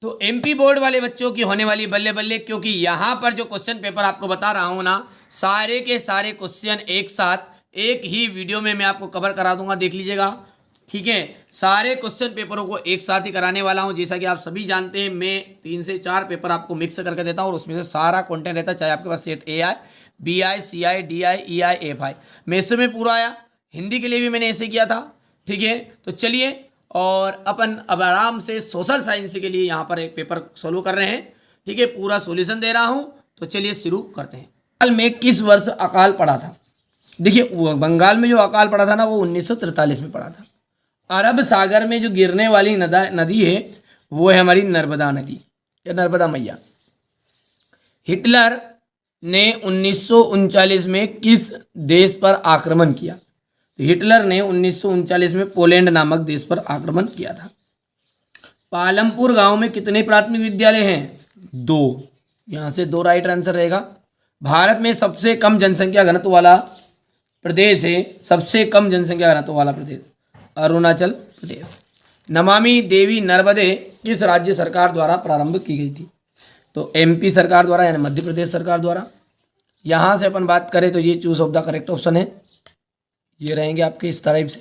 तो MP board वाले बच्चों की होने वाली बल्ले बल्ले, क्योंकि यहाँ पर जो क्वेश्चन पेपर आपको बता रहा हूँ ना, सारे के सारे क्वेश्चन एक साथ एक ही वीडियो में मैं आपको कवर करा दूंगा, देख लीजिएगा। ठीक है, सारे क्वेश्चन पेपरों को एक साथ ही कराने वाला हूँ। जैसा कि आप सभी जानते हैं, मैं 3 से 4 पेपर आपको मिक्स करके देता हूँ और उसमें से सारा कंटेंट रहता है, चाहे आपके पास set AI, BI, CI, DI, EI, FI। मैं इससे में पूरा आया, हिंदी के लिए भी मैंने ऐसे किया था। ठीक है, तो चलिए, और अपन अब आराम से सोशल साइंस के लिए यहाँ पर एक पेपर सोल्व कर रहे हैं। ठीक है, पूरा सॉल्यूशन दे रहा हूँ, तो चलिए शुरू करते हैं। बंगाल में किस वर्ष अकाल पड़ा था? देखिए, बंगाल में जो अकाल पड़ा था ना, वो 1943 में पड़ा था। अरब सागर में जो गिरने वाली नदी है, वो है हमारी नर्मदा नदी या नर्मदा मैया। हिटलर ने 1939 में किस देश पर आक्रमण किया? तो हिटलर ने 1939 में पोलैंड नामक देश पर आक्रमण किया था। पालमपुर गांव में कितने प्राथमिक विद्यालय हैं? 2। यहां से 2 राइट आंसर रहेगा। भारत में सबसे कम जनसंख्या घनत्व वाला प्रदेश है, सबसे कम जनसंख्या घनत्व वाला प्रदेश अरुणाचल प्रदेश। नमामि देवी नर्मदे किस राज्य सरकार द्वारा प्रारंभ की गई थी? तो MP सरकार द्वारा, यानी मध्य प्रदेश सरकार द्वारा। यहाँ से अपन बात करें तो ये choose of the correct option है, ये रहेंगे आपके इस टाइप से।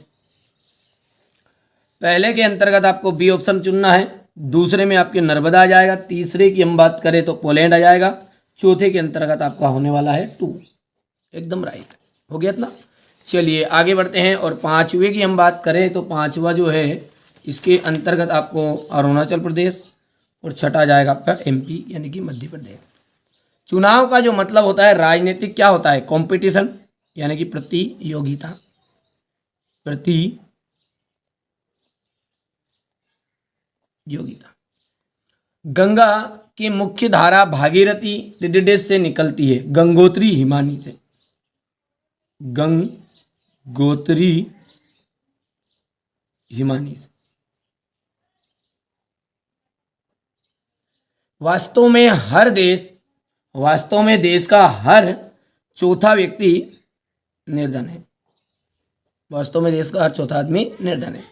पहले के अंतर्गत आपको B ऑप्शन चुनना है, दूसरे में आपके नर्मदा आ जाएगा, तीसरे की हम बात करें तो पोलैंड आ जाएगा, चौथे के अंतर्गत आपका होने वाला है 2। एकदम राइट हो गया इतना। चलिए आगे बढ़ते हैं, और पांचवे की हम बात करें तो पांचवा जो है, इसके अंतर्गत आपको अरुणाचल प्रदेश, और छठा आ जाएगा आपका MP यानी कि मध्य प्रदेश। चुनाव का जो मतलब होता है राजनीतिक, क्या होता है? कंपटीशन यानी कि प्रतियोगिता, प्रतियोगिता। गंगा की मुख्य धारा भागीरथी ऋषिकेश से निकलती है, गंगोत्री हिमानी से, गंगोत्री हिमानी से। वास्तव में देश का हर चौथा व्यक्ति निर्धन है, वास्तव में देश का हर चौथा आदमी निर्धन है।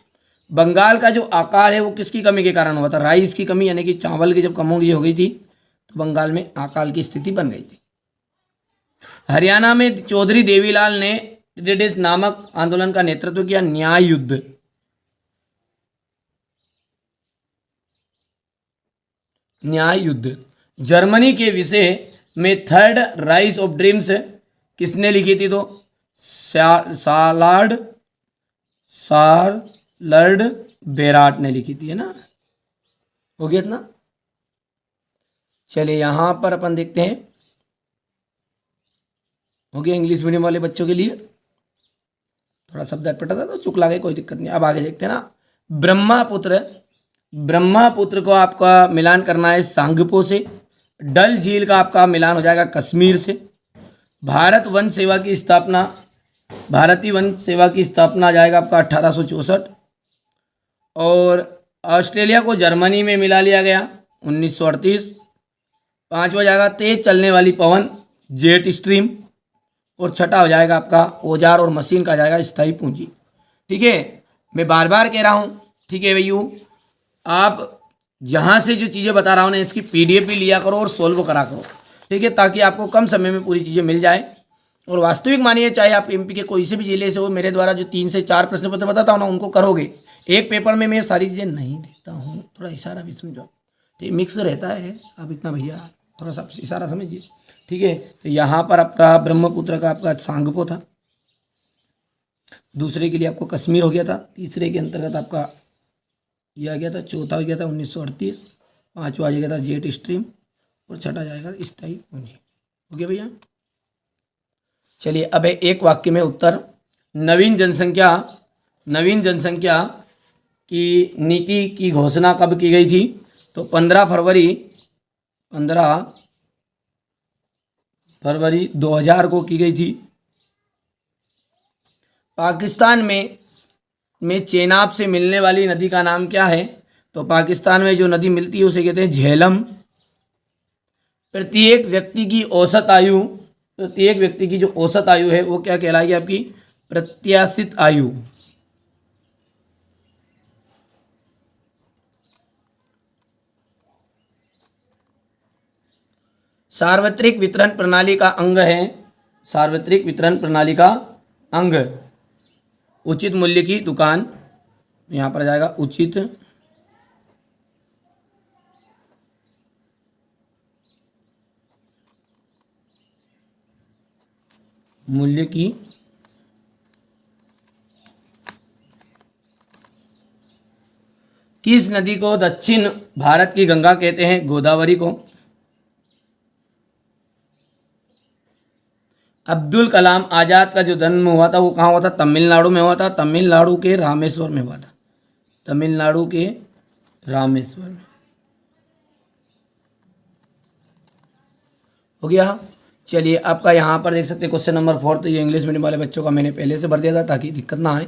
बंगाल का जो अकाल है वो किसकी कमी के कारण हुआ था? राइस की कमी, यानी कि चावल की जब कमी हो गई थी तो बंगाल में अकाल की स्थिति बन गई थी। हरियाणा में चौधरी देवीलाल ने ऋषिकेश नामक आंदोलन का नेतृत्व किया, न्याय युद्ध। न्याय युद्ध। जर्मनी के विषय में थर्ड राइज ऑफ ड्रीम्स किसने लिखी थी? तो सार्लर्ड बेराट ने लिखी थी, है ना। हो गया इतना। चलिए यहां पर अपन देखते हैं, हो गया इंग्लिश मीडियम वाले बच्चों के लिए थोड़ा शब्द अटपटा था तो चुक ला गए, कोई दिक्कत नहीं। अब आगे देखते हैं ना। ब्रह्मपुत्र को आपका मिलान करना है सांगपो से। डल झील का आपका मिलान हो जाएगा कश्मीर से। भारतीय वन सेवा की स्थापना आ जाएगा आपका 1864। और ऑस्ट्रेलिया को जर्मनी में मिला लिया गया 1938। पांचवा जाएगा तेज चलने वाली पवन, जेट स्ट्रीम। और छठा हो जाएगा आपका औजार और मशीन का जाएगा स्थायी पूंजी। ठीक है, मैं बार बार कह रहा हूँ, ठीक है भैया, आप यहाँ से जो चीज़ें बता रहा हूँ ना, इसकी PDF भी लिया करो और सोल्व करा करो, ठीक है, ताकि आपको कम समय में पूरी चीज़ें मिल जाए। और वास्तविक मानिए, चाहे आप MP के कोई से भी जिले से हो, मेरे द्वारा जो 3 से 4 प्रश्न पत्र बताता हूँ ना, उनको करोगे। एक पेपर में मैं सारी चीज़ें नहीं देता हूँ, थोड़ा इशारा भी समझो, ठीक, मिक्स रहता है। आप इतना भैया थोड़ा सा इशारा समझिए, ठीक है। तो यहाँ पर आपका ब्रह्मपुत्र का आपका सांगपो था, दूसरे के लिए आपको कश्मीर हो गया था, तीसरे के अंतर्गत आपका यह आ गया था, चौथा हो गया था 1938, पांचवा आ गया था जेट स्ट्रीम, और छठा जाएगा स्थायी पूंजी। हो गया भैया। चलिए अब एक वाक्य में उत्तर। नवीन जनसंख्या की नीति की घोषणा कब की गई थी? तो 15 फरवरी 2000 को की गई थी। पाकिस्तान में चेनाब से मिलने वाली नदी का नाम क्या है? तो पाकिस्तान में जो नदी मिलती है उसे कहते हैं झेलम। प्रत्येक व्यक्ति की जो औसत आयु है वो क्या कहलाएगी? आपकी प्रत्याशित आयु। सार्वत्रिक वितरण प्रणाली का अंग है, सार्वत्रिक वितरण प्रणाली का अंग, उचित मूल्य की दुकान, यहाँ पर आ जाएगा उचित मूल्य की किस नदी को दक्षिण भारत की गंगा कहते हैं? गोदावरी को। अब्दुल कलाम आज़ाद का जो जन्म हुआ था वो कहाँ हुआ था? तमिलनाडु में हुआ था, तमिलनाडु के रामेश्वर में हुआ था, तमिलनाडु के रामेश्वर में। हो गया। चलिए आपका यहाँ पर देख सकते हैं क्वेश्चन नंबर 4, तो ये इंग्लिश मीडियम वाले बच्चों का मैंने पहले से भर दिया था ताकि दिक्कत ना आए।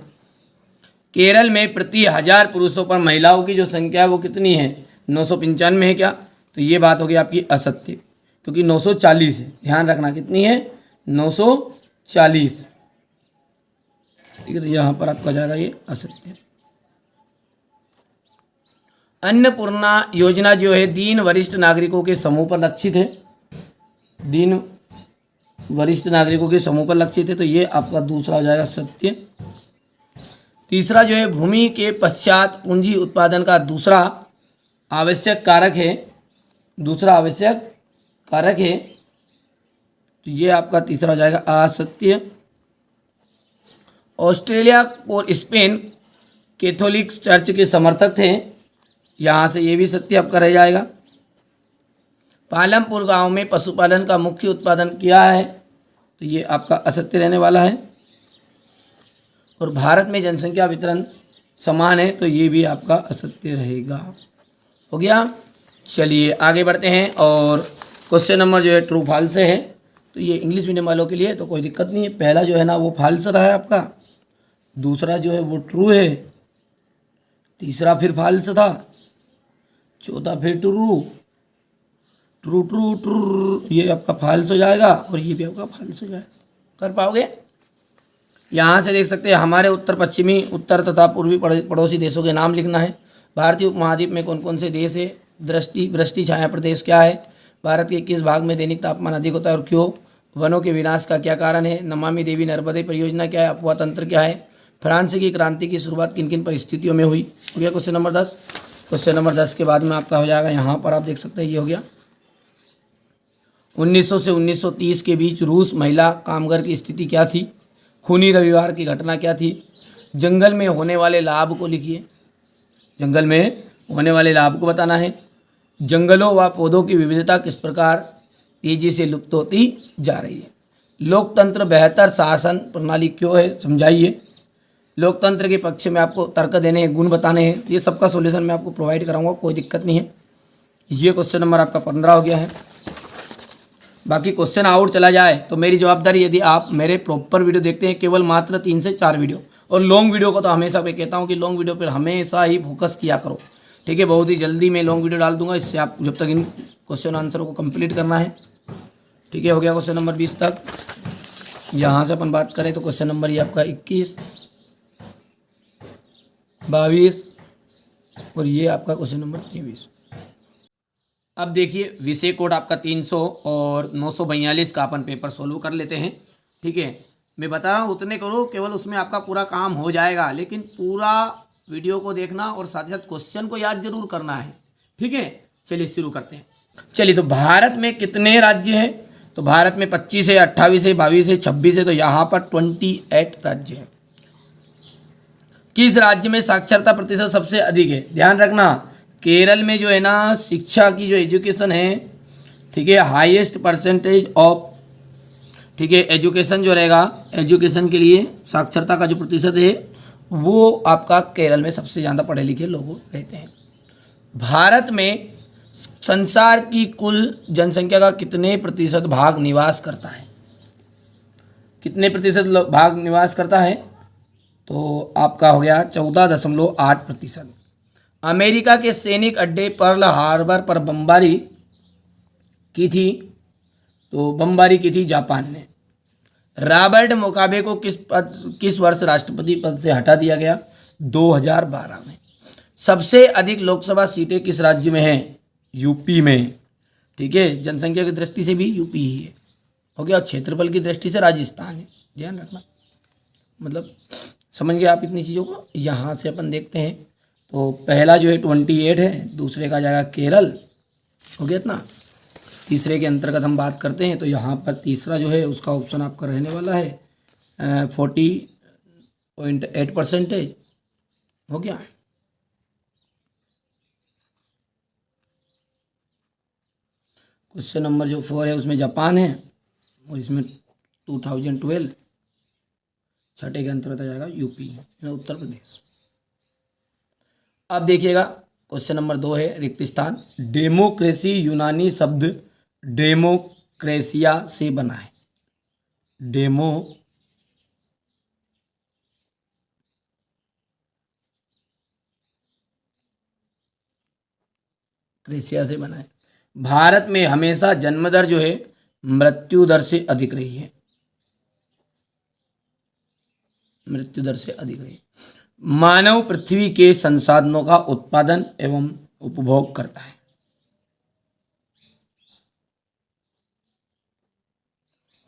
केरल में प्रति 1000 पुरुषों पर महिलाओं की जो संख्या है वो कितनी है? 995 है क्या? तो ये बात होगी आपकी असत्य, क्योंकि 940 है, ध्यान रखना कितनी है? 940। ठीक है, तो यहाँ पर आपका जाएगा ये असत्य। अन्नपूर्णा योजना जो है दीन वरिष्ठ नागरिकों के समूह पर लक्षित है, दीन वरिष्ठ नागरिकों के समूह पर लक्षित है, तो ये आपका दूसरा हो जाएगा सत्य। तीसरा जो है भूमि के पश्चात पूंजी उत्पादन का दूसरा आवश्यक कारक है, दूसरा आवश्यक कारक है, तो ये आपका तीसरा हो जाएगा असत्य। ऑस्ट्रेलिया और स्पेन कैथोलिक चर्च के समर्थक थे, यहाँ से ये भी सत्य आपका रह जाएगा। पालमपुर गांव में पशुपालन का मुख्य उत्पादन क्या है? तो ये आपका असत्य रहने वाला है। और भारत में जनसंख्या वितरण समान है, तो ये भी आपका असत्य रहेगा। हो गया। चलिए आगे बढ़ते हैं, और क्वेश्चन नंबर जो है ट्रू फॉल्स है, तो ये इंग्लिश मीडियम वालों के लिए तो कोई दिक्कत नहीं है। पहला जो है ना वो फॉल्स रहा है आपका, दूसरा जो है वो ट्रू है, तीसरा फिर फॉल्स था, चौथा फिर ट्रू, ट्रू ट्रू ट्रू, ये आपका फॉल्स हो जाएगा, और ये भी आपका फॉल्स हो जाएगा। कर पाओगे? यहाँ से देख सकते हैं हमारे उत्तर पश्चिमी, उत्तर तथा पूर्वी पड़ोसी देशों के नाम लिखना है। भारतीय उपमहाद्वीप में कौन कौन से देश है? वृष्टि छाया प्रदेश क्या है? भारत के किस भाग में दैनिक तापमान अधिक होता है और क्यों? वनों के विनाश का क्या कारण है? नमामि देवी नर्मदे परियोजना क्या है? अफवाह तंत्र क्या है? फ्रांस की क्रांति की शुरुआत किन किन परिस्थितियों में हुई? हो गया क्वेश्चन नंबर 10। क्वेश्चन नंबर 10 के बाद में आपका हो जाएगा, यहाँ पर आप देख सकते हैं ये हो गया 1900 से 1930 के बीच रूस महिला कामगार की स्थिति क्या थी? खूनी रविवार की घटना क्या थी? जंगल में होने वाले लाभ को लिखिए, जंगल में होने वाले लाभ को बताना है। जंगलों व पौधों की विविधता किस प्रकार तेजी से लुप्त होती जा रही है? लोकतंत्र बेहतर शासन प्रणाली क्यों है? समझाइए। लोकतंत्र के पक्ष में आपको तर्क देने हैं, गुण बताने हैं, ये सबका सॉल्यूशन मैं आपको प्रोवाइड कराऊंगा, कोई दिक्कत नहीं है। ये क्वेश्चन नंबर आपका 15 हो गया है। बाकी क्वेश्चन आउट चला जाए तो मेरी जवाबदारी, यदि आप मेरे प्रॉपर वीडियो देखते हैं, केवल मात्र 3 से 4 वीडियो, और लॉन्ग वीडियो को तो हमेशा मैं कहता हूँ कि लॉन्ग वीडियो पर हमेशा ही फोकस किया करो। ठीक है, बहुत ही जल्दी मैं लॉन्ग वीडियो डाल दूंगा, इससे आप जब तक इन क्वेश्चन आंसरों को कंप्लीट करना है। ठीक है, हो गया क्वेश्चन नंबर 20 तक। यहाँ से अपन बात करें तो क्वेश्चन नंबर ये आपका 21, 22 और ये आपका क्वेश्चन नंबर 23। अब देखिए विषय कोड आपका 300 और 942 का अपन पेपर सोल्व कर लेते हैं। ठीक है, मैं बता रहा हूँ उतने करो, केवल उसमें आपका पूरा काम हो जाएगा, लेकिन पूरा वीडियो को देखना और साथ ही साथ क्वेश्चन को याद जरूर करना है। ठीक है, चलिए शुरू करते हैं। चलिए, तो भारत में कितने राज्य हैं? तो भारत में 25 है, 28 है, 22 है, 26 है, तो यहाँ पर 28 राज्य है। किस राज्य में साक्षरता प्रतिशत सबसे अधिक है? ध्यान रखना, केरल में जो है ना शिक्षा की जो एजुकेशन है, ठीक है, हाईएस्ट परसेंटेज ऑफ, ठीक है, एजुकेशन जो रहेगा, एजुकेशन के लिए साक्षरता का जो प्रतिशत है वो आपका केरल में सबसे ज़्यादा पढ़े लिखे लोग रहते हैं। भारत में संसार की कुल जनसंख्या का कितने प्रतिशत भाग निवास करता है? कितने प्रतिशत भाग निवास करता है? तो आपका हो गया 14.8%। अमेरिका के सैनिक अड्डे पर्ल हार्बर पर बमबारी की थी, तो बमबारी की थी जापान ने। रॉबर्ट मुगाबे को किस वर्ष राष्ट्रपति पद से हटा दिया गया? 2012 में। सबसे अधिक लोकसभा सीटें किस राज्य में हैं? यूपी में। ठीक है, जनसंख्या की दृष्टि से भी यूपी ही है, हो गया। और क्षेत्रफल की दृष्टि से राजस्थान है, ध्यान रखना। मतलब समझ गए आप इतनी चीज़ों को। यहाँ से अपन देखते हैं तो पहला जो है 28 है, दूसरे का जाएगा केरल, हो गया इतना। तीसरे के अंतर्गत हम बात करते हैं तो यहाँ पर तीसरा जो है उसका ऑप्शन आपका रहने वाला है 40.8%, हो गया। क्वेश्चन नंबर जो 4 है उसमें जापान है, और इसमें 2012। छठे के अंतर्गत आ जाएगा यूपी, उत्तर प्रदेश। अब देखिएगा क्वेश्चन नंबर 2 है रिक्त स्थान। डेमोक्रेसी यूनानी शब्द डेमोक्रेसिया से बना है। डेमोक्रेसिया से बना है। भारत में हमेशा जन्म दर जो है मृत्यु दर से अधिक रही है, मृत्यु दर से अधिक रही है। मानव पृथ्वी के संसाधनों का उत्पादन एवं उपभोग करता है,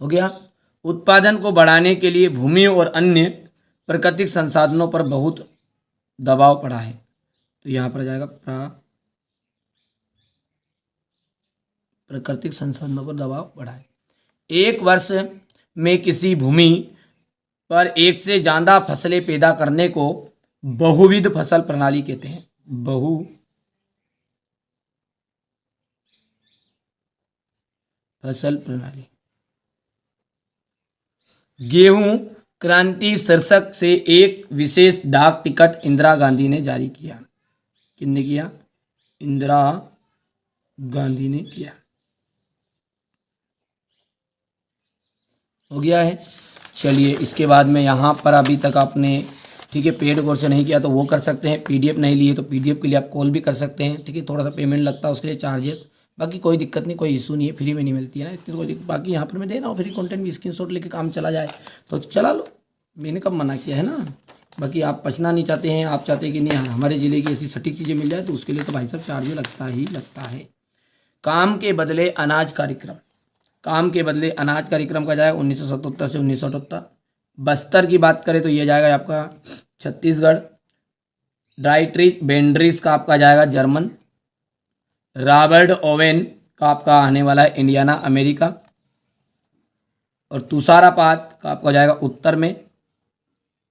हो गया। उत्पादन को बढ़ाने के लिए भूमि और अन्य प्राकृतिक संसाधनों पर बहुत दबाव पड़ा है, तो यहाँ पर जाएगा प्राकृतिक संसाधनों पर दबाव पड़ा है। एक वर्ष में किसी भूमि पर एक से ज़्यादा फसलें पैदा करने को बहुविध फसल प्रणाली कहते हैं। बहु फसल प्रणाली। गेहूं क्रांति शीर्षक से एक विशेष डाक टिकट इंदिरा गांधी ने जारी किया। किसने किया? इंदिरा गांधी ने किया, हो गया है। चलिए इसके बाद में यहाँ पर अभी तक आपने ठीक है पेड कोर्स नहीं किया तो वो कर सकते हैं, पीडीएफ नहीं लिए तो पीडीएफ के लिए आप कॉल भी कर सकते हैं, ठीक है। थोड़ा सा पेमेंट लगता है उसके लिए, चार्जेस, बाकी कोई दिक्कत नहीं, कोई इशू नहीं है, फ्री में नहीं मिलती है ना इतनी कोई बाकी यहाँ पर मैं दे रहा हूँ फ्री कंटेंट भी, स्क्रीनशॉट लेके काम चला जाए तो चला लो, मैंने कब मना किया है ना। बाकी आप पछना नहीं चाहते हैं, आप चाहते हैं कि नहीं हमारे ज़िले की ऐसी सटीक चीज़ें मिल जाए तो उसके लिए तो भाई साहब चार्ज लगता ही लगता है। काम के बदले अनाज कार्यक्रम, काम के बदले अनाज कार्यक्रम का जाएगा 1977 से 1978। बस्तर की बात करें तो ये जाएगा आपका छत्तीसगढ़। ड्राइट्रिच बेंड्रिस का आपका जाएगा जर्मन। रॉबर्ट ओवेन का आपका आने वाला है इंडियाना अमेरिका। और तुषारापात का आपका जाएगा उत्तर में।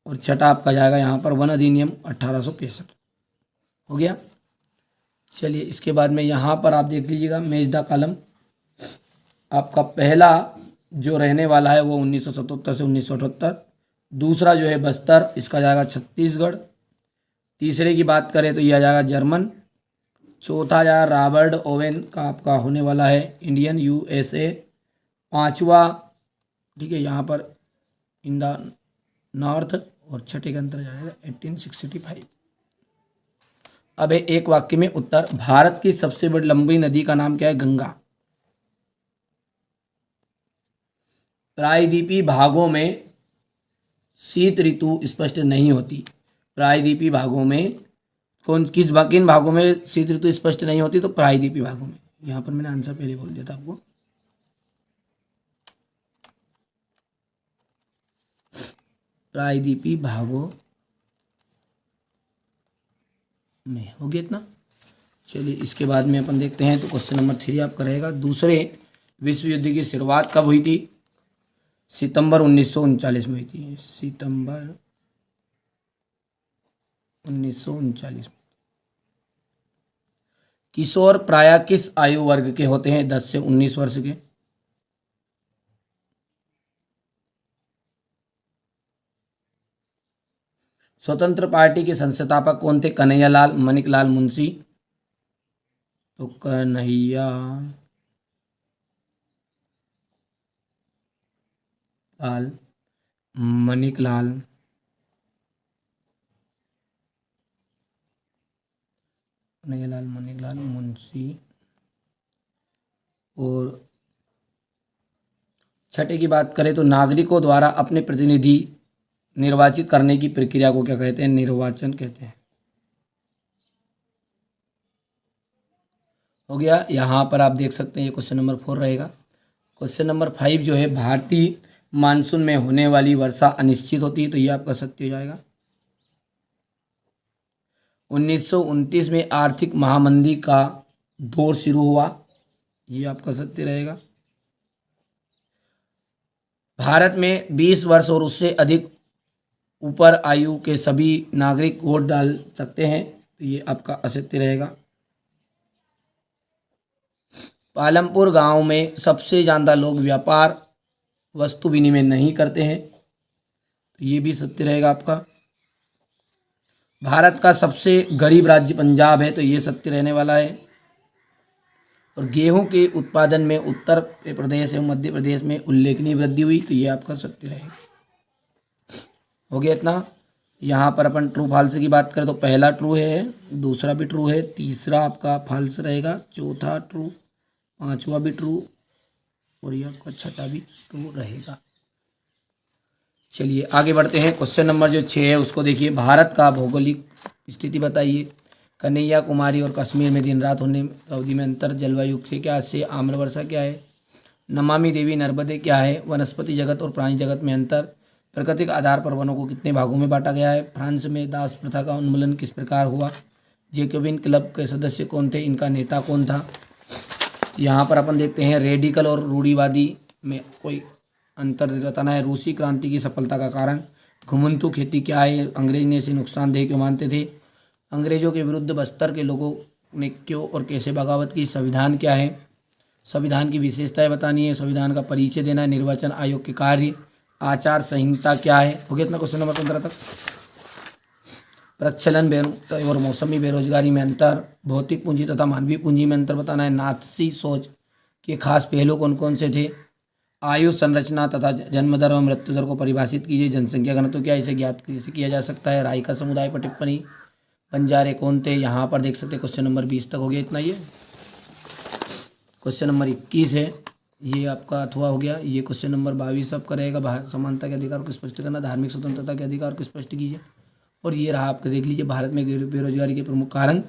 और छठा आपका जाएगा यहाँ पर वन अधिनियम 1865, हो गया। चलिए इसके बाद में यहाँ पर आप देख लीजिएगा मेजदा कॉलम, आपका पहला जो रहने वाला है वो 1977 से 1978। दूसरा जो है बस्तर, इसका जाएगा छत्तीसगढ़। तीसरे की बात करें तो यह आ जाएगा जर्मन। चौथा जाएगा रॉबर्ट ओवेन का आपका होने वाला है इंडियन यूएसए। पांचवा ठीक है यहाँ पर इन द नॉर्थ। और छठे का अंतर जाएगा 1865। अब एक वाक्य में उत्तर। भारत की सबसे बड़ी लंबी नदी का नाम क्या है? गंगा। प्रायद्वीपीय भागों में शीत ऋतु स्पष्ट नहीं होती। प्रायद्वीपीय भागों में किन भागों में शीत ऋतु स्पष्ट नहीं होती? तो प्रायद्वीपीय भागों में। यहाँ पर मैंने आंसर पहले बोल दिया था आपको। प्रायद्वीपीय भागों में, हो गया इतना। चलिए इसके बाद में अपन देखते हैं तो क्वेश्चन नंबर 3 आपका रहेगा। दूसरे विश्व युद्ध की शुरुआत कब हुई थी? सितंबर 1939 में हुई थी। सितंबर 1939। किशोर प्रायः किस आयु वर्ग के होते हैं? 10 से 19 वर्ष के। स्वतंत्र पार्टी के संस्थापक कौन थे? कन्हैयालाल मानिकलाल मुंशी। तो कन्हैया लाल मानिकलाल मुंशी। और छठे की बात करें तो नागरिकों द्वारा अपने प्रतिनिधि निर्वाचित करने की प्रक्रिया को क्या कहते हैं? निर्वाचन कहते हैं, हो गया। यहाँ पर आप देख सकते हैं ये क्वेश्चन नंबर 4 रहेगा। क्वेश्चन नंबर 5 जो है, भारतीय मानसून में होने वाली वर्षा अनिश्चित होती है, तो ये आपका सत्य हो जाएगा। 1929 में आर्थिक महामंदी का दौर शुरू हुआ, ये आपका सत्य रहेगा। भारत में 20 वर्ष और उससे अधिक ऊपर आयु के सभी नागरिक वोट डाल सकते हैं, तो ये आपका असत्य रहेगा। पालमपुर गांव में सबसे ज़्यादा लोग व्यापार वस्तु विनिमय नहीं करते हैं, तो ये भी सत्य रहेगा आपका। भारत का सबसे गरीब राज्य पंजाब है, तो ये सत्य रहने वाला है। और गेहूं के उत्पादन में उत्तर प्रदेश एवं मध्य प्रदेश में उल्लेखनीय वृद्धि हुई, तो ये आपका सत्य रहेगा। हो गया इतना। यहाँ पर अपन ट्रू फॉल्स की बात करें तो पहला ट्रू है, दूसरा भी ट्रू है, तीसरा आपका फॉल्स रहेगा, चौथा ट्रू, पांचवा भी ट्रू और ये आपका छठा भी ट्रू रहेगा। चलिए आगे बढ़ते हैं। क्वेश्चन नंबर जो 6 है उसको देखिए। भारत का भौगोलिक स्थिति बताइए। कन्हैया कुमारी और कश्मीर में दिन रात होने अवधि में अंतर, जलवायु से क्या से आम्र वर्षा क्या है, नमामि देवी नर्मदे क्या है, वनस्पति जगत और प्राणी जगत में अंतर, प्राकृतिक आधार पर वनों को कितने भागों में बांटा गया है, फ्रांस में दास प्रथा का उन्मूलन किस प्रकार हुआ, जैकोबिन क्लब के सदस्य कौन थे, इनका नेता कौन था। यहाँ पर अपन देखते हैं रेडिकल और रूढ़िवादी में कोई अंतर बताना है। रूसी क्रांति की सफलता का कारण, घुमंतु खेती क्या है, अंग्रेज ने इसे नुकसानदेह क्यों मानते थे, अंग्रेजों के विरुद्ध बस्तर के लोगों ने क्यों और कैसे बगावत की, संविधान क्या है, संविधान की विशेषताएं बतानी है, संविधान का परिचय देना है, निर्वाचन आयोग के कार्य, आचार संहिता क्या है। हो गया इतना क्वेश्चन नंबर 15 तक। प्रचलन और मौसमी बेरोजगारी में अंतर, भौतिक पूंजी तथा मानवीय पूंजी में अंतर बताना है, नाथसी सोच के खास पहलू कौन कौन से थे, आयु संरचना तथा जन्म दर और मृत्यु दर को परिभाषित कीजिए, जनसंख्या घनत्व क्या, इसे ज्ञात कैसे किया जा सकता है, राय का समुदाय पर टिप्पणी, बंजारे कौन थे। यहाँ पर देख सकते हैं क्वेश्चन नंबर 20 तक हो गया इतना। ये क्वेश्चन नंबर 21 है, ये आपका अथवा हो गया। ये क्वेश्चन नंबर 22 आपका रहेगा। समानता के अधिकार को स्पष्ट करना, धार्मिक स्वतंत्रता के अधिकार को स्पष्ट कीजिए। और ये रहा आपका, देख लीजिए, भारत में बेरोजगारी के प्रमुख कारण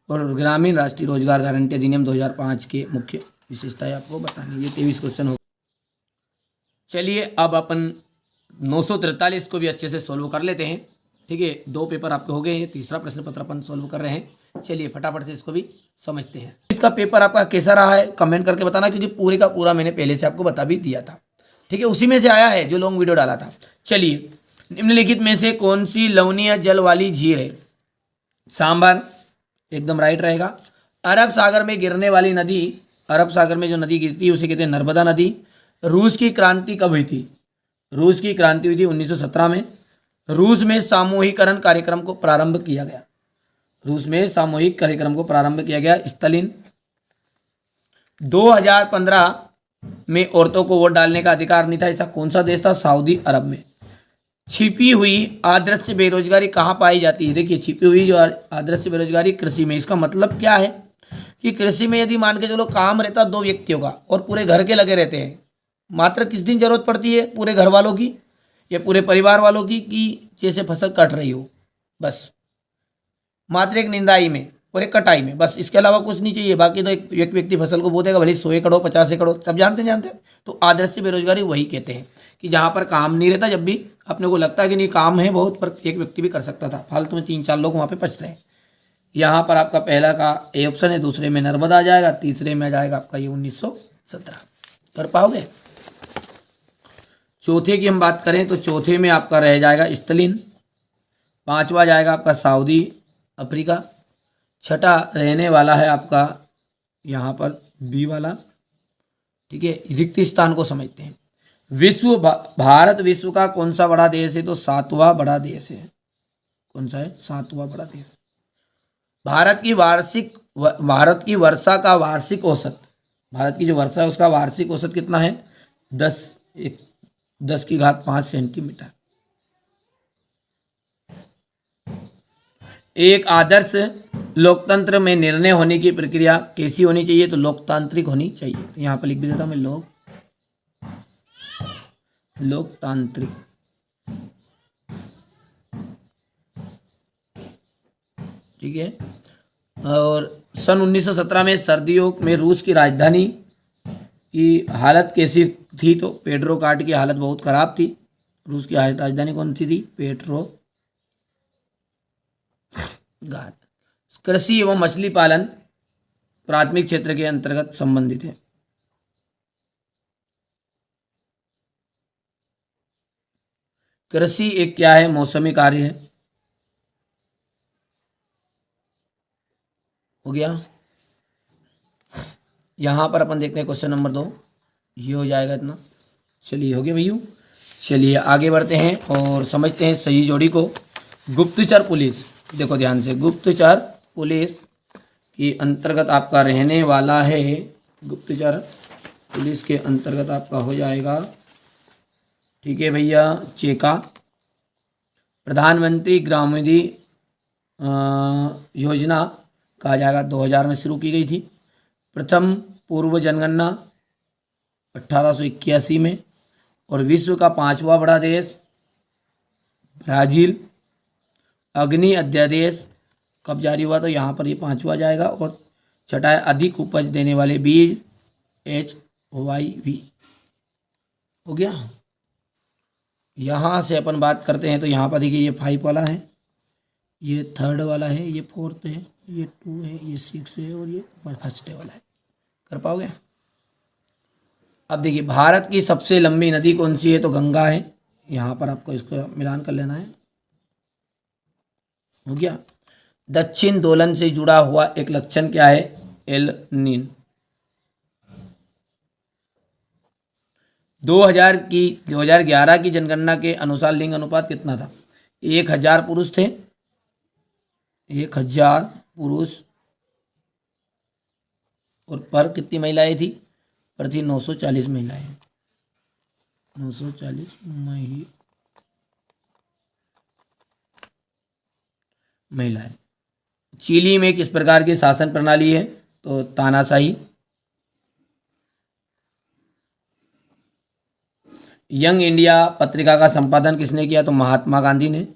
और ग्रामीण राष्ट्रीय रोजगार गारंटी अधिनियम 2005 के मुख्य विशेषताएं आपको बतानी। ये 23 क्वेश्चन हो। चलिए अब अपन 943 को भी अच्छे से सोल्व कर लेते हैं। ठीक है, 2 पेपर आपके हो गए, ये तीसरा प्रश्न पत्र अपन सोल्व कर रहे हैं। चलिए फटाफट से इसको भी समझते हैं। इसका पेपर आपका कैसा रहा है कमेंट करके बताना, क्योंकि पूरे का पूरा मैंने पहले से आपको बता भी दिया था। ठीक है, उसी में से आया है जो लॉन्ग वीडियो डाला था। चलिए, निम्नलिखित में से कौन सी लवणीय जल वाली झील है, सांभर एकदम राइट रहेगा। अरब सागर में गिरने वाली नदी, अरब सागर में जो नदी गिरती है उसे कहते हैं नर्मदा नदी। रूस की क्रांति कब हुई थी, रूस की क्रांति हुई थी 1917 में। रूस में सामूहिकरण कार्यक्रम को प्रारंभ किया गया, रूस में सामूहिक कार्यक्रम को प्रारंभ किया गया, स्टालिन। 2015 में औरतों को वोट डालने का अधिकार नहीं था, ऐसा कौन सा देश था, सऊदी अरब में। छिपी हुई अदृश्य बेरोजगारी कहाँ पाई जाती है, देखिए छिपी हुई जो अदृश्य बेरोजगारी कृषि में। इसका मतलब क्या है कि कृषि में यदि मान के चलो काम रहता 2 व्यक्तियों का और पूरे घर के लगे रहते हैं, मात्र किस दिन जरूरत पड़ती है, पूरे घर वालों की या पूरे परिवार वालों की, कि जैसे फसल कट रही हो, बस मात्र एक निंदाई में और एक कटाई में, बस इसके अलावा कुछ नहीं चाहिए। बाकी तो एक व्यक्ति फसल को बो देगा, भले 100 एकड़ हो 50 एकड़ हो, तब जानते तो आदर्श बेरोजगारी वही कहते हैं कि जहाँ पर काम नहीं रहता, जब भी अपने को लगता है कि नहीं काम है बहुत, पर एक व्यक्ति भी कर सकता था, फालतू में 3-4 लोग वहाँ पे पच रहे हैं। यहाँ पर आपका पहला का ए ऑप्शन है, दूसरे में नर्मदा आ जाएगा, तीसरे में आ जाएगा आपका ये 1917। कर पाओगे। चौथे की हम बात करें तो चौथे में आपका रह जाएगा स्टालिन, 5वां जाएगा आपका सऊदी अफ्रीका, छठा रहने वाला है आपका यहाँ पर बी वाला। ठीक है, रिक्त स्थान को समझते हैं। भारत विश्व का कौन सा बड़ा देश है, तो 7वां बड़ा देश है। कौन सा है, 7वां बड़ा देश। भारत की वर्षा का वार्षिक औसत, भारत की जो वर्षा है उसका वार्षिक औसत कितना है, 10⁵ सेंटीमीटर। एक आदर्श लोकतंत्र में निर्णय होने की प्रक्रिया कैसी होनी चाहिए, तो लोकतांत्रिक होनी चाहिए। तो यहाँ पर लिख भी देता हूँ मैं, लोकतांत्रिक। ठीक है, और सन 1917 में सर्दियों में रूस की राजधानी की हालत कैसी थी? तो पेट्रोग्राड की हालत बहुत ख़राब थी। रूस की राजधानी कौन सी थी? पेट्रोग्राड। कृषि एवं मछली पालन प्राथमिक क्षेत्र के अंतर्गत संबंधित है। कृषि एक क्या है? मौसमी कार्य है। हो गया। यहाँ पर अपन देखते हैं क्वेश्चन नंबर 2, ये हो जाएगा इतना। चलिए हो गया भैया। चलिए आगे बढ़ते हैं और समझते हैं सही जोड़ी को। गुप्तचर पुलिस, देखो ध्यान से, गुप्तचर पुलिस के अंतर्गत आपका रहने वाला है, गुप्तचर पुलिस के अंतर्गत आपका हो जाएगा, ठीक है भैया, चेका। प्रधानमंत्री ग्रामोदय योजना कहा जाएगा 2000 में शुरू की गई थी। प्रथम पूर्व जनगणना 1881 में। और विश्व का 5वां बड़ा देश ब्राज़ील। अग्नि अध्यादेश कब जारी हुआ? तो यहाँ पर ये 5वां जाएगा। और छठा है अधिक उपज देने वाले बीज, HYV। हो गया। यहाँ से अपन बात करते हैं तो यहाँ पर देखिए ये 5 वाला है, ये 3rd वाला है, ये 4th है, ये 2 है, ये 6 है और ये 1st वाला है। कर पाओगे? अब देखिए भारत की सबसे लंबी नदी कौन सी है? तो गंगा है। यहाँ पर आपको इसको मिलान कर लेना है। हो गया। दक्षिण दोलन से जुड़ा हुआ एक लक्षण क्या है? एल नीन। 2011 की जनगणना के अनुसार लिंग अनुपात कितना था? 1000 पुरुष थे, 1000 पुरुष, और पर कितनी महिलाएं थी? पर थी 940 महिलाएं, 940 महिलाएं। चिली में किस प्रकार की शासन प्रणाली है? तो तानाशाही। यंग इंडिया पत्रिका का संपादन किसने किया? तो महात्मा गांधी ने।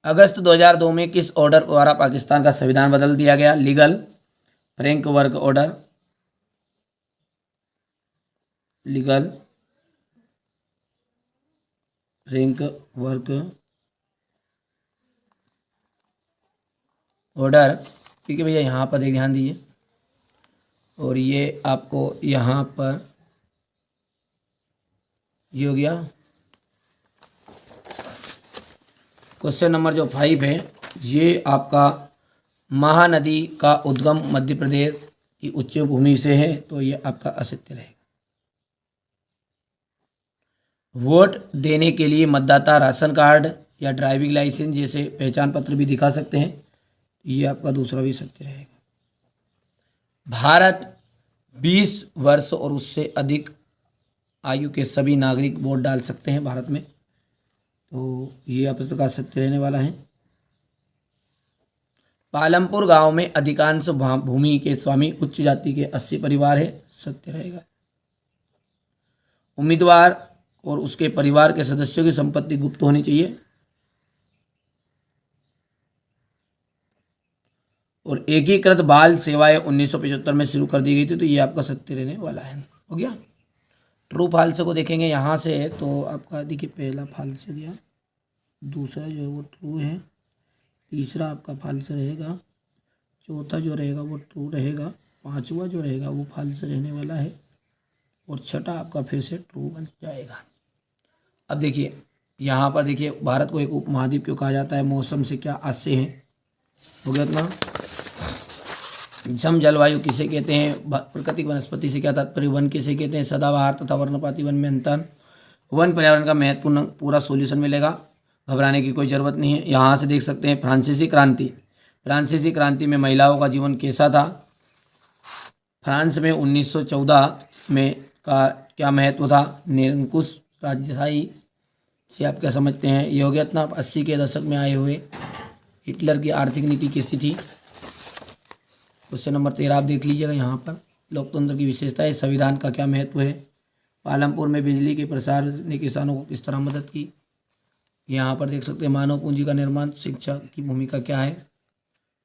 अगस्त 2002 में किस ऑर्डर द्वारा पाकिस्तान का संविधान बदल दिया गया? Legal framework order, legal framework order. ठीक है भैया, यहाँ पर एक ध्यान दीजिए। और ये आपको यहाँ पर ये हो गया। क्वेश्चन नंबर जो 5 है, ये आपका महानदी का उद्गम मध्य प्रदेश की उच्च भूमि से है, तो ये आपका असत्य रहेगा। वोट देने के लिए मतदाता राशन कार्ड या ड्राइविंग लाइसेंस जैसे पहचान पत्र भी दिखा सकते हैं, ये आपका दूसरा भी सत्य रहेगा। भारत 20 वर्ष और उससे अधिक आयु के सभी नागरिक वोट डाल सकते हैं भारत में, तो ये आपका सत्य रहने वाला है। पालमपुर गांव में अधिकांश भूमि के स्वामी उच्च जाति के 80 परिवार है, सत्य रहेगा। उम्मीदवार और उसके परिवार के सदस्यों की संपत्ति गुप्त होनी चाहिए। और एकीकृत बाल सेवाएं 1975 में शुरू कर दी गई थी, तो ये आपका सत्य रहने वाला है। हो गया। ट्रू फाल्स को देखेंगे यहाँ से, तो आपका देखिए पहला फाल्स हो गया, दूसरा जो है वो ट्रू है, तीसरा आपका फाल्स रहेगा, चौथा जो रहेगा वो ट्रू रहेगा, पांचवा जो रहेगा वो फाल्स रहने वाला है, और छठा आपका फिर से ट्रू बन जाएगा। अब देखिए यहाँ पर देखिए, भारत को एक उपमहाद्वीप क्यों कहा जाता है? मौसम से क्या आशय है? हो गया इतना। जम जलवायु किसे कहते हैं? प्राकृतिक वनस्पति से क्या तात्पर्य? वन किसे कहते हैं? सदाबहार तथा वर्णपाती वन में अंतर। वन पर्यावरण का महत्वपूर्ण पूरा सॉल्यूशन मिलेगा, घबराने की कोई ज़रूरत नहीं है। यहाँ से देख सकते हैं फ्रांसीसी क्रांति, फ्रांसीसी क्रांति में महिलाओं का जीवन कैसा था? फ्रांस में 1914 में का क्या महत्व था? निरंकुश राजशाही से आप क्या समझते हैं? ये हो गया इतना। 80 के दशक में आए हुए हिटलर की आर्थिक नीति कैसी थी? क्वेश्चन नंबर 13 आप देख लीजिएगा यहाँ पर। लोकतंत्र की विशेषताएं, संविधान का क्या महत्व है? पालमपुर में बिजली के प्रसार ने किसानों को किस तरह मदद की? यहाँ पर देख सकते हैं मानव पूंजी का निर्माण, शिक्षा की भूमिका क्या है,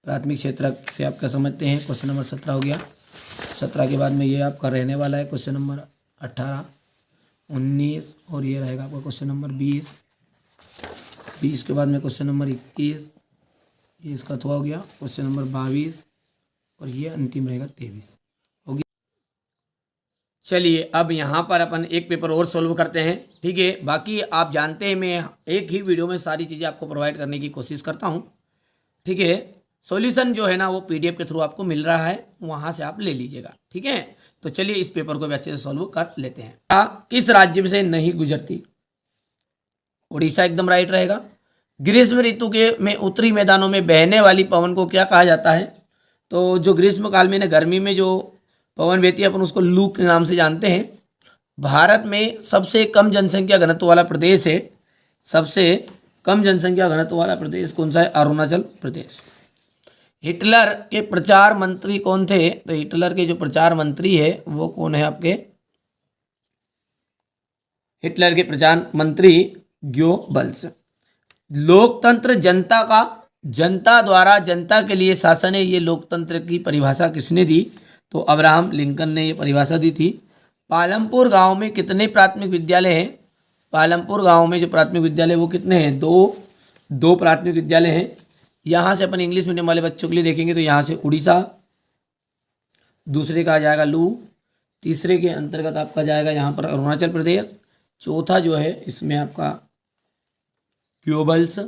प्राथमिक क्षेत्र से आप क्या समझते हैं। क्वेश्चन नंबर 17 हो गया। 17 के बाद में ये आपका रहने वाला है क्वेश्चन नंबर 18, 19 और ये रहेगा आपका क्वेश्चन नंबर 20। 20 के बाद में क्वेश्चन नंबर 21, ये इसका थोड़ा हो गया क्वेश्चन नंबर 22 और ये अंतिम रहेगा 23 हो गया। चलिए अब यहाँ पर अपन एक पेपर और सॉल्व करते हैं, ठीक है। बाकी आप जानते हैं मैं एक ही वीडियो में सारी चीज़ें आपको प्रोवाइड करने की कोशिश करता हूँ, ठीक है। सॉल्यूशन जो है ना वो पीडीएफ के थ्रू आपको मिल रहा है, वहाँ से आप ले लीजिएगा, ठीक है। तो चलिए इस पेपर को भी अच्छे से सॉल्व कर लेते हैं। किस राज्य से नहीं गुजरती? उड़ीसा एकदम राइट रहेगा। ग्रीष्म ऋतु के में उत्तरी मैदानों में बहने वाली पवन को क्या कहा जाता है? तो जो ग्रीष्म काल में गर्मी में जो पवन बहती है अपन उसको लू के नाम से जानते हैं। भारत में सबसे कम जनसंख्या घनत्व वाला प्रदेश है, सबसे कम जनसंख्या घनत्व वाला प्रदेश कौन सा है? अरुणाचल प्रदेश। हिटलर के प्रचार मंत्री कौन थे? तो हिटलर के जो प्रचार मंत्री है वो कौन है आपके? हिटलर के प्रचार मंत्री गोबल्स। लोकतंत्र जनता द्वारा जनता के लिए शासन है, ये लोकतंत्र की परिभाषा किसने दी? तो अब्राहम लिंकन ने ये परिभाषा दी थी। पालमपुर गांव में कितने प्राथमिक विद्यालय हैं? पालमपुर गांव में जो प्राथमिक विद्यालय वो कितने हैं? दो प्राथमिक विद्यालय हैं। यहाँ से अपन इंग्लिश मीडियम वाले बच्चों के लिए देखेंगे तो यहाँ से उड़ीसा, दूसरे का आ जाएगा लू, तीसरे के अंतर्गत आपका जाएगा यहाँ पर अरुणाचल प्रदेश, चौथा जो है इसमें आपका क्योबल्स,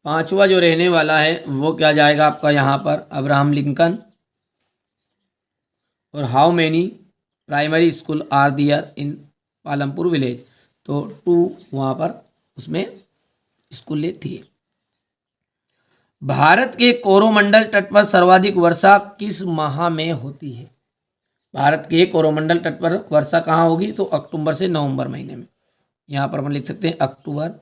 पांचवा जो रहने वाला है वो क्या जाएगा आपका यहाँ पर अब्राहम लिंकन। और how many primary school are there in Palampur village? तो 2 वहाँ पर उसमें स्कूलें थी। भारत के कोरोमंडल तट पर सर्वाधिक वर्षा किस माह में होती है? भारत के कोरोमंडल तट पर वर्षा कहाँ होगी? तो अक्टूबर से नवंबर महीने में। यहाँ पर अपन लिख सकते हैं अक्टूबर,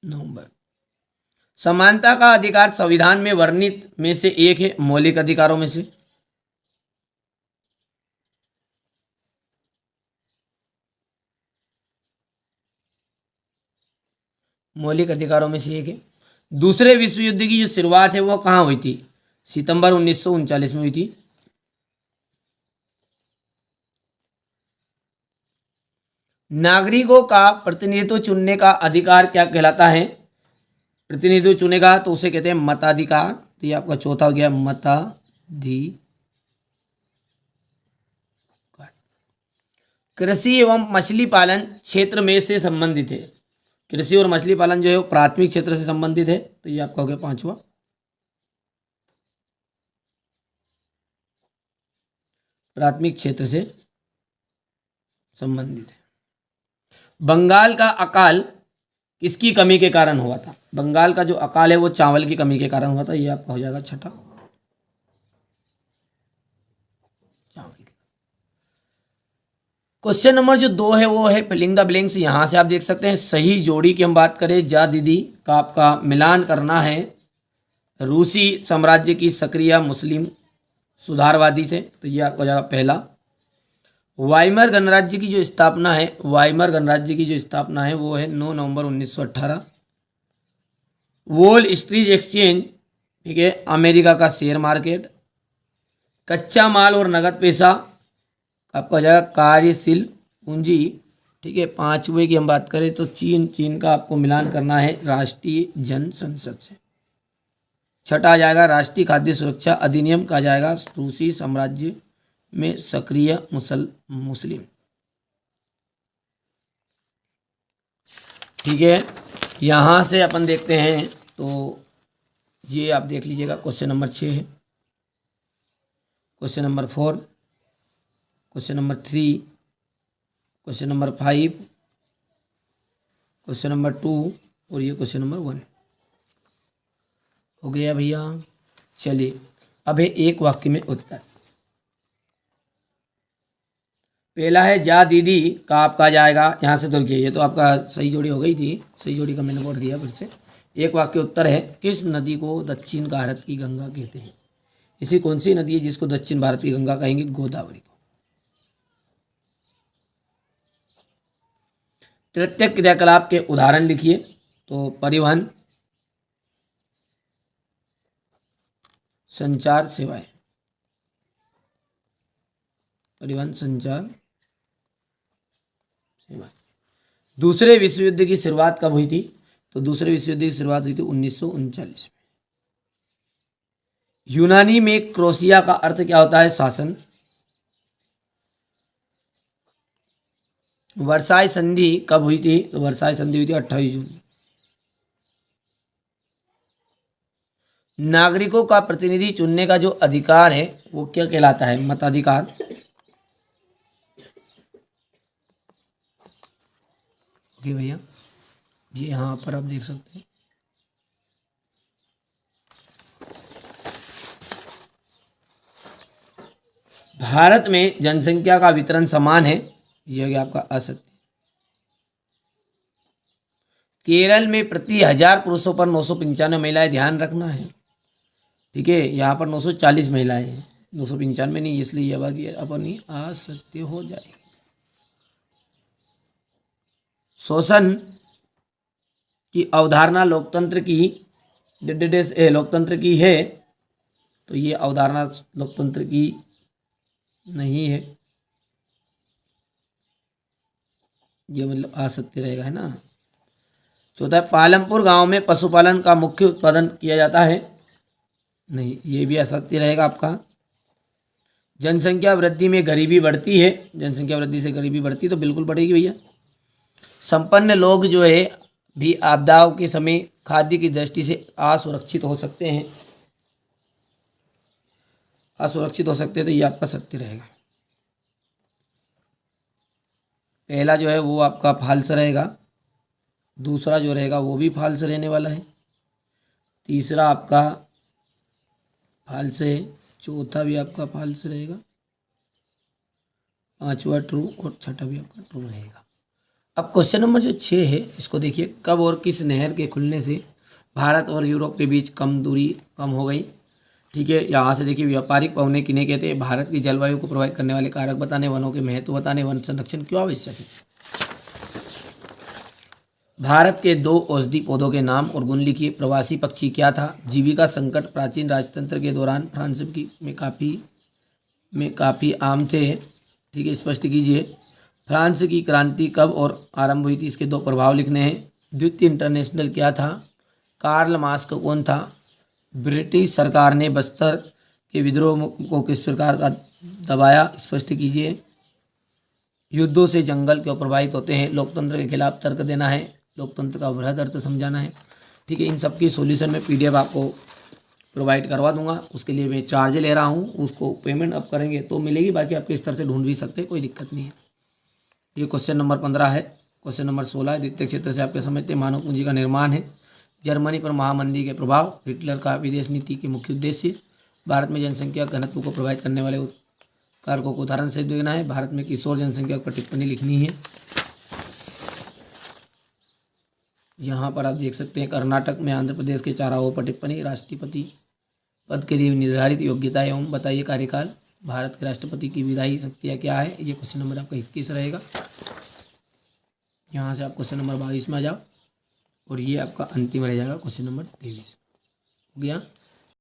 नवंबर। समानता का अधिकार संविधान में वर्णित में से एक है, मौलिक अधिकारों में से। मौलिक अधिकारों में से एक है। दूसरे विश्व युद्ध की जो शुरुआत है वो कहाँ हुई थी? सितंबर 1939 में हुई थी। नागरिकों का प्रतिनिधित्व चुनने का अधिकार क्या कहलाता है? प्रतिनिधित्व चुनेगा तो उसे कहते हैं मताधिकार। तो ये आपका चौथा हो गया मताधिकार। कृषि एवं मछली पालन क्षेत्र में से संबंधित है। कृषि और मछली पालन जो है वो प्राथमिक क्षेत्र से संबंधित है, तो ये आपका हो गया पांचवा। प्राथमिक क्षेत्र से संबंधित है। बंगाल का अकाल किसकी कमी के कारण हुआ था? बंगाल का जो अकाल है वो चावल की कमी के कारण हुआ था, ये आपका हो जाएगा छठा। क्वेश्चन नंबर जो 2 है वो है फिलिंग द ब्लैंक्स। यहाँ से आप देख सकते हैं सही जोड़ी की हम बात करें, जा दीदी का आपका मिलान करना है रूसी साम्राज्य की सक्रिय मुस्लिम सुधारवादी से, तो ये आपका जाएगा पहला। वाइमर गणराज्य की जो स्थापना है, वाइमर गणराज्य की जो स्थापना है वो है 9 नवंबर 1918। वॉल स्ट्रीट एक्सचेंज, ठीक है, अमेरिका का शेयर मार्केट। कच्चा माल और नगद पैसा आपका हो जाएगा कार्यशील पूंजी, ठीक है। पांचवे की हम बात करें तो चीन का आपको मिलान करना है राष्ट्रीय जन संसद से। छठा आ जाएगा राष्ट्रीय खाद्य सुरक्षा अधिनियम का जाएगा रूसी साम्राज्य में सक्रिय मुस्लिम, ठीक है। यहाँ से अपन देखते हैं तो ये आप देख लीजिएगा क्वेश्चन नंबर 6 है, question number 4, question number 3, question number 5, question number 2 और ये क्वेश्चन नंबर 1 हो गया भैया। चलिए अब है एक वाक्य में उत्तर। पहला है जा दीदी का आपका जाएगा, यहाँ से देखिए ये तो आपका सही जोड़ी हो गई थी, सही जोड़ी का मैंने बोल दिया फिर से। एक वाक्य उत्तर है किस नदी को दक्षिण भारत की गंगा कहते हैं? ऐसी कौन सी नदी है जिसको दक्षिण भारत की गंगा कहेंगे? गोदावरी को। तृतीय क्रियाकलाप के उदाहरण लिखिए। तो परिवहन, संचार सेवाएं, परिवहन संचार सेवाएं। दूसरे विश्व युद्ध की शुरुआत कब हुई थी? तो दूसरे विश्व युद्ध की शुरुआत हुई थी 1939 में। यूनानी में क्रोशिया का अर्थ क्या होता है? शासन। वर्साई संधि कब हुई थी? तो वर्साई संधि हुई थी 28 जून। नागरिकों का प्रतिनिधि चुनने का जो अधिकार है वो क्या कहलाता है? मताधिकार। ओके भैया, ये यहाँ पर आप देख सकते हैं। भारत में जनसंख्या का वितरण समान है, यह हो गया आपका असत्य। केरल में प्रति 1000 पुरुषों पर 995 महिलाएं, ध्यान रखना है, ठीक है। यहाँ पर 940 महिलाएं हैं, 995 नहीं, इसलिए यह बात अपनी असत्य हो जाएगी। शोषण की अवधारणा लोकतंत्र की है, तो ये अवधारणा लोकतंत्र की नहीं है, ये मतलब असत्य रहेगा, है ना। चौथा है पालमपुर गांव में पशुपालन का मुख्य उत्पादन किया जाता है, नहीं, ये भी असत्य रहेगा आपका। जनसंख्या वृद्धि में गरीबी बढ़ती है, जनसंख्या वृद्धि से गरीबी बढ़ती तो बिल्कुल बढ़ेगी भैया। संपन्न लोग जो है भी आपदाओं के समय खाद्य की दृष्टि से असुरक्षित हो सकते हैं, असुरक्षित हो सकते हैं, तो ये आपका सत्य रहेगा। पहला जो है वो आपका फाल्स रहेगा, दूसरा जो रहेगा वो भी फाल्स रहने वाला है, तीसरा आपका फाल्स है, चौथा भी आपका फाल्स रहेगा, पांचवा ट्रू और छठा भी आपका ट्रू रहेगा। अब क्वेश्चन नंबर जो 6 है इसको देखिए। कब और किस नहर के खुलने से भारत और यूरोप के बीच दूरी कम हो गई? ठीक है, यहाँ से देखिए व्यापारिक पवने किन्हें कहते हैं? भारत की जलवायु को प्रभावित करने वाले कारक बताने, वनों के महत्व बताने, वन संरक्षण क्यों आवश्यक है? भारत के 2 औषधि पौधों के नाम और गुण लिखिए। प्रवासी पक्षी क्या था? जीविका संकट प्राचीन राजतंत्र के दौरान फ्रांस में काफ़ी आम थे, ठीक है, स्पष्ट कीजिए। फ्रांस की क्रांति कब और आरंभ हुई थी? इसके 2 प्रभाव लिखने हैं। द्वितीय इंटरनेशनल क्या था? कार्ल मार्क्स कौन था? ब्रिटिश सरकार ने बस्तर के विद्रोह को किस प्रकार का दबाया? स्पष्ट कीजिए। युद्धों से जंगल क्यों प्रभावित होते हैं? लोकतंत्र के खिलाफ तर्क देना है, लोकतंत्र का वृहद अर्थ समझाना है, ठीक है। इन सब की सॉल्यूशन में PDF आपको प्रोवाइड करवा दूंगा, उसके लिए मैं चार्ज ले रहा हूँ, उसको पेमेंट अब करेंगे तो मिलेगी, बाकी आपके स्तर से ढूंढ भी सकते हैं, कोई दिक्कत नहीं है। ये क्वेश्चन नंबर 15 है। क्वेश्चन नंबर 16 है, द्वितीय क्षेत्र से आपके समझते मानव पूंजी का निर्माण है। जर्मनी पर महामंदी के प्रभाव, हिटलर का विदेश नीति के मुख्य उद्देश्य, भारत में जनसंख्या घनत्व को प्रभावित करने वाले कारकों को उदाहरण से देना है, भारत में किशोर जनसंख्या पर टिप्पणी लिखनी है। यहाँ पर आप देख सकते हैं कर्नाटक में आंध्र प्रदेश के चुनावों पर टिप्पणी, राष्ट्रपति पद के लिए निर्धारित योग्यता एवं बताइए कार्यकाल, भारत के राष्ट्रपति की विधायी शक्तियाँ क्या है? ये क्वेश्चन नंबर आपका 21 रहेगा। यहाँ से आप क्वेश्चन नंबर 22 में आ जाओ और ये आपका अंतिम रह जाएगा क्वेश्चन नंबर 23। हो गया।